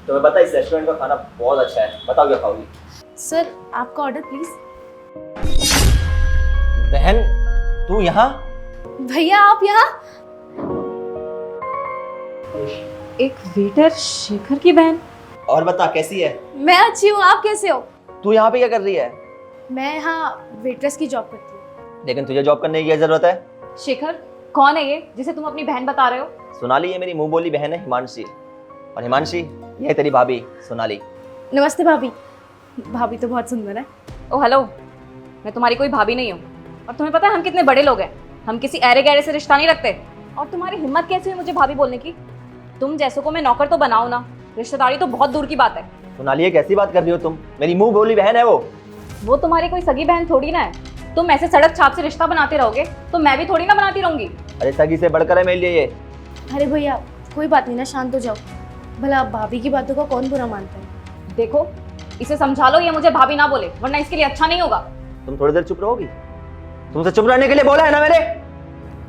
तुम्हें पता है इस रेस्टोरेंट का खाना बहुत अच्छा है, बताओ क्या खाओगी? सर आपका ऑर्डर प्लीज। बहन तू यहाँ? भैया आप यहाँ? एक वेटर शेखर की बहन? और बता कैसी है? मैं अच्छी हूँ, आप कैसे हो? तू यहाँ पे क्या कर रही है? मैं यहाँ वेट्रेस की जॉब करती हूँ। लेकिन तुझे जॉब करने की क्या जरूरत है? शेखर कौन है ये जिसे तुम अपनी बहन बता रहे हो? सोनाली ये मेरी मुंह बोली बहन है हिमांशी। और हिमांशी ये है तेरी भाभी सोनाली। नमस्ते भाभी। भाभी तो बहुत सुंदर है। ओ हेलो, मैं तुम्हारी कोई भाभी नहीं हूँ। और तुम्हें पता है हम कितने बड़े लोग हैं? हम किसी ऐरे गैरे से रिश्ता नहीं रखते। और तुम्हारी हिम्मत कैसे हुई मुझे भाभी बोलने की? तुम जैसों को मैं नौकर तो बनाऊँ ना, रिश्तेदारी तो बहुत दूर की बात है। सोनाली ये कैसी बात कर रही हो तुम? मेरी मुंह बोली बहन है वो तुम्हारी कोई सगी बहन थोड़ी ना है। तुम ऐसे सड़क छाप से रिश्ता बनाते रहोगे तो मैं भी थोड़ी ना बनाती रहूंगी। अरे सगी से बढ़कर है मेरे लिए ये। अरे भैया कोई बात नहीं ना, शांत हो जाओ। भला भाभी की बातों का कौन बुरा मानता है? देखो इसे समझा लो, ये मुझे भाभी ना बोले वरना इसके लिए अच्छा नहीं होगा। तुम थोड़ी देर चुप रहोगी? तुमसे चुप रहने के लिए बोला है ना मैंने।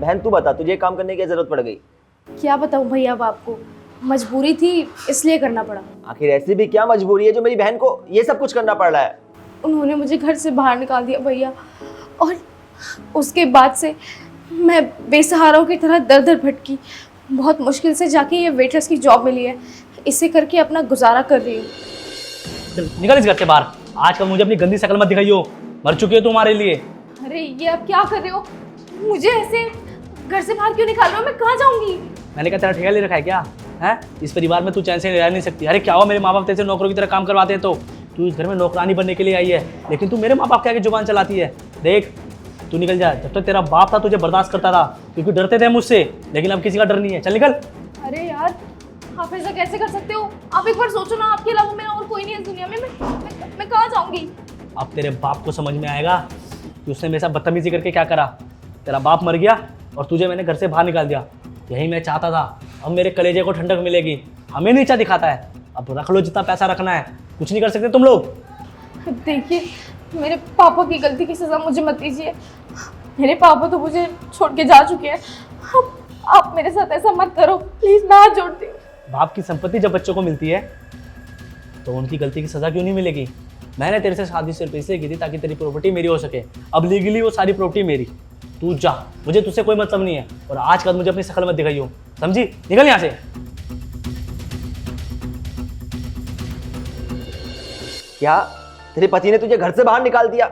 बहन तू बता तुझे काम करने की जरूरत पड़ गई? क्या बताऊँ भैया, अब आपको मजबूरी थी इसलिए करना पड़ा। आखिर ऐसी भी क्या मजबूरी है जो मेरी बहन को ये सब कुछ करना पड़ रहा है? उन्होंने मुझे घर से बाहर निकाल दिया भैया, और उसके बाद से मैं बेसहाराओं की तरह दर दर भटकी। बहुत मुश्किल से जाके ये वेट्रेस की जॉब मिली है, इसे करके अपना गुजारा कर रही हूँ। निकल इस घर से बाहर। आजकल मुझे अपनी गंदी शक्ल मत दिखाइयो, मर चुकी हो तुम्हारे लिए। अरे ये आप क्या कर रहे हो? मुझे ऐसे घर से बाहर क्यों निकाल रहे हो? मैं कहाँ जाऊँगी? मैंने कहा तेरा ठेका ले रखा है क्या? है इस परिवार में तू चैन से रह नहीं सकती। अरे क्या हुआ, मेरे माँ बाप तेरे से नौकरों की तरह काम करवाते हैं तो तू इस घर में नौकरानी बनने के लिए आई है, लेकिन तू मेरे माँ बाप के आगे जुबान चलाती है। देख तू निकल जा। जब तक तेरा बाप था तुझे बर्दाश्त करता था क्योंकि डरते थे मुझसे, लेकिन अब किसी का डर नहीं है। चल निकल। अरे यार आप ऐसा कैसे कर सकते हो? आप एक बार सोचो ना, आपके अलावा मेरा और कोई नहीं है इस दुनिया में। मैं कहाँ जाऊँगी? अब तेरे बाप को समझ में आएगा कि उसने मेरे साथ बदतमीजी करके क्या करा। तेरा बाप मर गया और तुझे मैंने घर से बाहर निकाल दिया। यही मैं चाहता था। अब मेरे कलेजे को ठंडक मिलेगी। हमें नीचा दिखाता है। अब रख लो जितना पैसा रखना है, कुछ नहीं कर सकते तुम लोग। देखिए मेरे पापा की गलती की सज़ा मुझे मत दीजिए। मेरे पापा तो मुझे छोड़ के जा चुके हैं। आप मेरे साथ ऐसा मत करो प्लीज़, मैं हाथ जोड़ती हूँ। बाप की संपत्ति जब बच्चों को मिलती है तो उनकी गलती की सज़ा क्यों नहीं मिलेगी? मैंने तेरे से शादी सिर्फ इसलिए की थी ताकि तेरी प्रॉपर्टी मेरी हो सके। अब लीगली वो सारी प्रॉपर्टी मेरी। तू जा, मुझे तुझसे कोई मतलब नहीं है। और आज कल मुझे अपनी शक्ल मत दिखाइयो, समझी? निकल यहाँ से। क्या तेरे पति ने तुझे घर से बाहर निकाल दिया?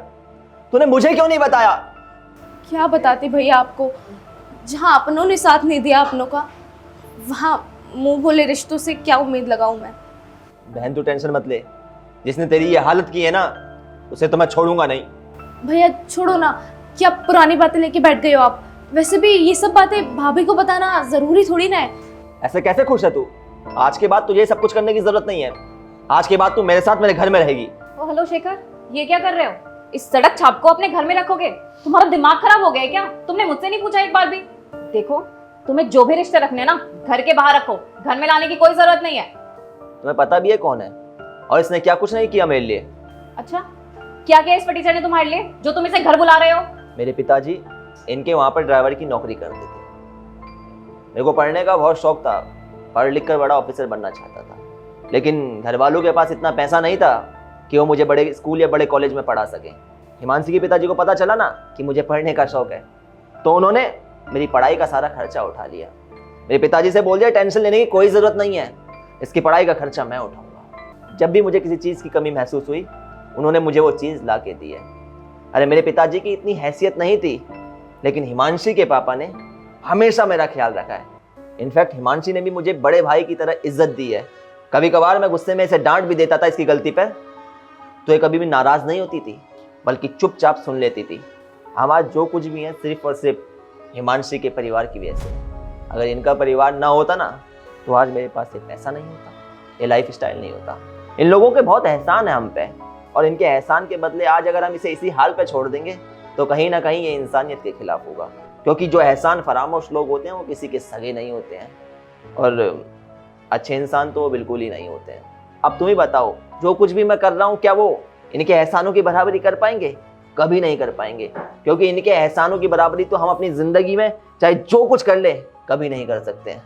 तूने मुझे क्यों नहीं बताया? क्या बताती भैया आपको? जहाँ अपनों ने साथ नहीं दिया अपनों का, वहाँ मुंह बोले रिश्तों से क्या उम्मीद लगाऊं मैं? बहन तू टेंशन मत ले। जिसने तेरी ये हालत की है ना, उसे तो मैं छोड़ूंगा नहीं। भैया छोड़ो ना, क्या पुरानी बातें लेके बैठ गए हो आप? वैसे भी ये सब बातें भाभी को बताना जरूरी थोड़ी ना है। ऐसे कैसे खुश है तू? आज के बाद तुझे ये सब कुछ करने की जरूरत नहीं है। आज के बाद तू मेरे साथ मेरे घर में रहेगी। ओ हेलो शेखर, ये क्या कर रहे हो? इस सड़क छाप को अपने घर में रखोगे? तुम्हारा दिमाग खराब हो गया है क्या? तुमने मुझसे नहीं पूछा एक बार भी? देखो तुम्हें जो भी रिश्ते रखने ना घर के बाहर रखो, घर में लाने की कोई जरूरत नहीं है। तुम्हें पता भी है कौन है और इसने क्या कुछ नहीं किया मेरे लिए। अच्छा क्या किया इस टीचर ने तुम्हारे लिए जो तुम इसे घर बुला रहे हो? मेरे पिताजी इनके वहाँ पर ड्राइवर की नौकरी करते थे। मेरे को पढ़ने का बहुत शौक था, पढ़ लिख कर बड़ा ऑफिसर बनना चाहता था, लेकिन घर वालों के पास इतना पैसा नहीं था कि वो मुझे बड़े स्कूल या बड़े कॉलेज में पढ़ा सकें। हिमांशी के पिताजी को पता चला ना कि मुझे पढ़ने का शौक है, तो उन्होंने मेरी पढ़ाई का सारा खर्चा उठा लिया। मेरे पिताजी से बोल दिया टेंशन लेने की कोई ज़रूरत नहीं है, इसकी पढ़ाई का खर्चा मैं उठाऊंगा। जब भी मुझे किसी चीज़ की कमी महसूस हुई उन्होंने मुझे वो चीज़ ला के दी है। अरे मेरे पिताजी की इतनी हैसियत नहीं थी, लेकिन हिमांशी के पापा ने हमेशा मेरा ख्याल रखा है। इनफैक्ट हिमांशी ने भी मुझे बड़े भाई की तरह इज्जत दी है। कभी कभार मैं गुस्से में इसे डांट भी देता था इसकी गलती पर, तो ये कभी भी नाराज़ नहीं होती थी, बल्कि चुपचाप सुन लेती थी। हम आज जो कुछ भी हैं सिर्फ और सिर्फ हिमांशी के परिवार की वजह से। अगर इनका परिवार ना होता ना, तो आज मेरे पास ये पैसा नहीं होता, ये लाइफ स्टाइल नहीं होता। इन लोगों के बहुत एहसान है हम पे, और इनके एहसान के बदले आज अगर हम इसे इसी हाल पे छोड़ देंगे तो कहीं ना कहीं ये इंसानियत के खिलाफ होगा। क्योंकि जो एहसान फरामोश लोग होते हैं वो किसी के सगे नहीं होते हैं, और अच्छे इंसान तो वो बिल्कुल ही नहीं होते हैं। अब तुम ही बताओ, जो कुछ भी मैं कर रहा हूँ क्या वो इनके एहसानों की बराबरी कर पाएंगे? कभी नहीं कर पाएंगे, क्योंकि इनके एहसानों की बराबरी तो हम अपनी ज़िंदगी में चाहे जो कुछ कर ले कभी नहीं कर सकते हैं।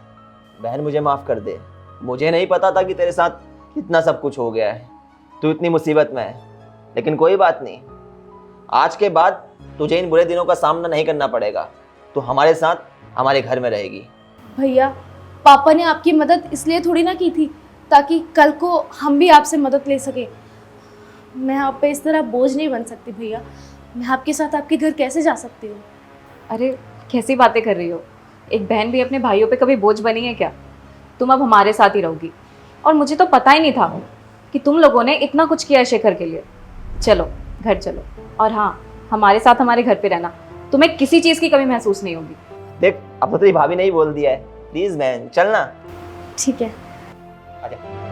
बहन मुझे माफ़ कर दे, मुझे नहीं पता था कि तेरे साथ कितना सब कुछ हो गया है, तू इतनी मुसीबत में है, लेकिन कोई बात नहीं, आज के बाद तुझे इन बुरे दिनों का सामना नहीं करना पड़ेगा। तू हमारे साथ हमारे घर में रहेगी। भैया, पापा ने आपकी मदद इसलिए थोड़ी ना की थी ताकि कल को हम भी आपसे मदद ले सके। मैं आप पे इस तरह बोझ नहीं बन सकती भैया। मैं आपके साथ आपके घर कैसे जा सकती हूँ? अरे कैसी बातें कर रही हो, एक बहन भी अपने भाइयों पे कभी बोझ बनी है क्या? तुम अब हमारे साथ ही रहोगी, और मुझे तो पता ही नहीं था कि तुम लोगों ने इतना कुछ किया है शेखर के लिए। चलो घर चलो, और हाँ, हमारे साथ हमारे घर पे रहना, तुम्हें किसी चीज़ की कमी महसूस नहीं होगी। देख, अब तो तेरी भाभी ने ही बोल दिया है, प्लीज बहन चलना। ठीक है। आजा।